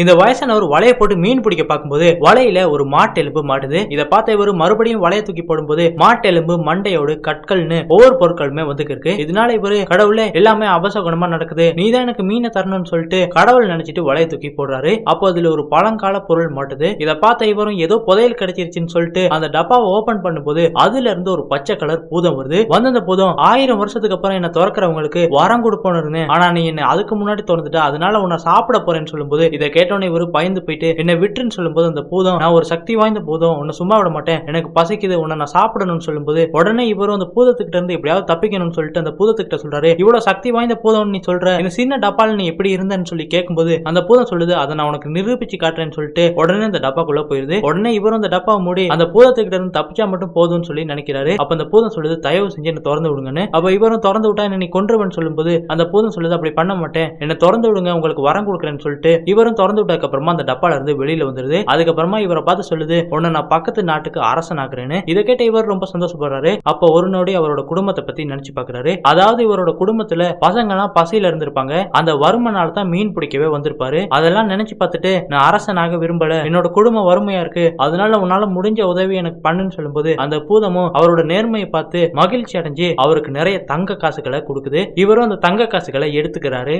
இந்த வயசானவர் வலையை போட்டு மீன் பிடிக்க பார்க்கும்போது வலையில ஒரு மாட்டு எலும்பு மாட்டுது. இதை பார்த்த இவர் மறுபடியும் வலையை தூக்கி போடும்போது மாட்டு எலும்பு, மண்டையோடு, கற்கள்னு ஒவ்வொரு பொருட்களுமே இருக்கு. இதனால இவரு கடவுளே எல்லாமே அபசகுணமா நடக்குது, நீதான் எனக்கு மீனை தரணும்னு சொல்லிட்டு கடவுள் நினைச்சிட்டு வலையை தூக்கி போடுறாரு. அப்போ அதுல ஒரு பழங்கால பொருள் மாட்டுது. இதை பார்த்த இவரும் ஏதோ புதையல் கிடைச்சிருச்சுன்னு சொல்லிட்டு அந்த டப்பாவை ஓபன் பண்ணும்போது அதுல இருந்து ஒரு பச்சை கலர் பூதம் வருது. அந்த பூதம் 1000 வருஷத்துக்கு அப்புறம் என்ன திறக்கிறவங்களுக்கு வரம் கொடுப்போன்னு, ஆனா நீ என்ன அதுக்கு முன்னாடி திறந்துட்ட, அதனால உன்னை சாப்பிட போறேன்னு சொல்லும்போது இதை கேட்டோன்னே இவரு பயந்து போயிட்டு என்ன விட்டுன்னு சொல்லும்போது அந்த பூதம், நான் ஒரு சக்தி வாய்ந்த பூதம், உன்னை சும்மா விட மாட்டேன், எனக்கு பசிக்குது, உன்னை நான் சாப்பிடணும்னு சொல்லும்போது உடனே இவரும் அந்த பூதத்துக்கிட்ட இருந்து எப்படியாவது தப்பிக்கணும்னு சொல்லிட்டு அந்த பூதத்துக்கிட்ட சொல்றாரு, இவ்வளவு சக்தி வாய்ந்த பூதம் நீ சொல்ற, இந்த சின்ன டப்பால நீ எப்படி இருந்தன்னு சொல்லி கேட்கும்போது அந்த பூதம் சொல்லுது, அதை நான் உனக்கு நிரூபிச்சு காட்டுறேன்னு சொல்லிட்டு உடனே அந்த டப்பாக்குள்ள போயிருது. உடனே இவரும் அந்த டப்பாவை மூடி அந்த பூதத்துக்கிட்ட இருந்து தப்பிச்சா மட்டும் போதும்னு சொல்லி நினைக்கிறாரு. அப்ப அந்த பூதம் சொல்லுது, தயவு செஞ்சு என்ன திறந்து விடுங்கன்னு. அப்ப இவரும் திறந்து விட்டா என்ன நீ கொன்றுவன்னு சொல்லும்போது அந்த பூதம் சொல்லுது, அப்படி பண்ண மாட்டேன், என்ன திறந்து விடுங்க, உங்களுக்கு வரம் கொடுக்குறேன்னு சொல்லிட்டு இவரும் திறந்து விட்டதுக்கு அப்புறமா அந்த டப்பால இருந்து வெளியில வந்துருது. அதுக்கப்புறமா இவரை பார்த்து சொல்லுது, உன்னை நான் பக்கத்து நாட்டுக்கு அரசன் ஆக்குறேன்னு. இதை கேட்ட இவர் ரொம்ப சந்தோஷப்படுறாரு. அப்ப ஒரு நோடி அவரோட குடும்பத்தை பத்தி நினைச்சு பாக்குறாரு. அதாவது இவரோட குடும்பத்துல பசங்க எல்லாம் பசியில இருந்திருப்பாங்க, அந்த வறுமனால தான் மீன் பிடிக்கவே வந்திருப்பாரு. அதெல்லாம் நினைச்சு பார்த்துட்டு நான் அரசனாக விரும்பல, என்னோட குடும்பம் வறுமையா இருக்கு, அதனால உன்னால முடிஞ்ச உதவி எனக்கு பண்ணுன்னு சொல்லும்போது அந்த பூதமும் அவரோட நேர்மையை பார்த்து மகிழ்ச்சி அடைஞ்சு அவருக்கு நிறைய தங்க காசுகளை கொடுக்குது. இவரும் அந்த தங்க காசுகளை எடுத்துக்கிறாரு.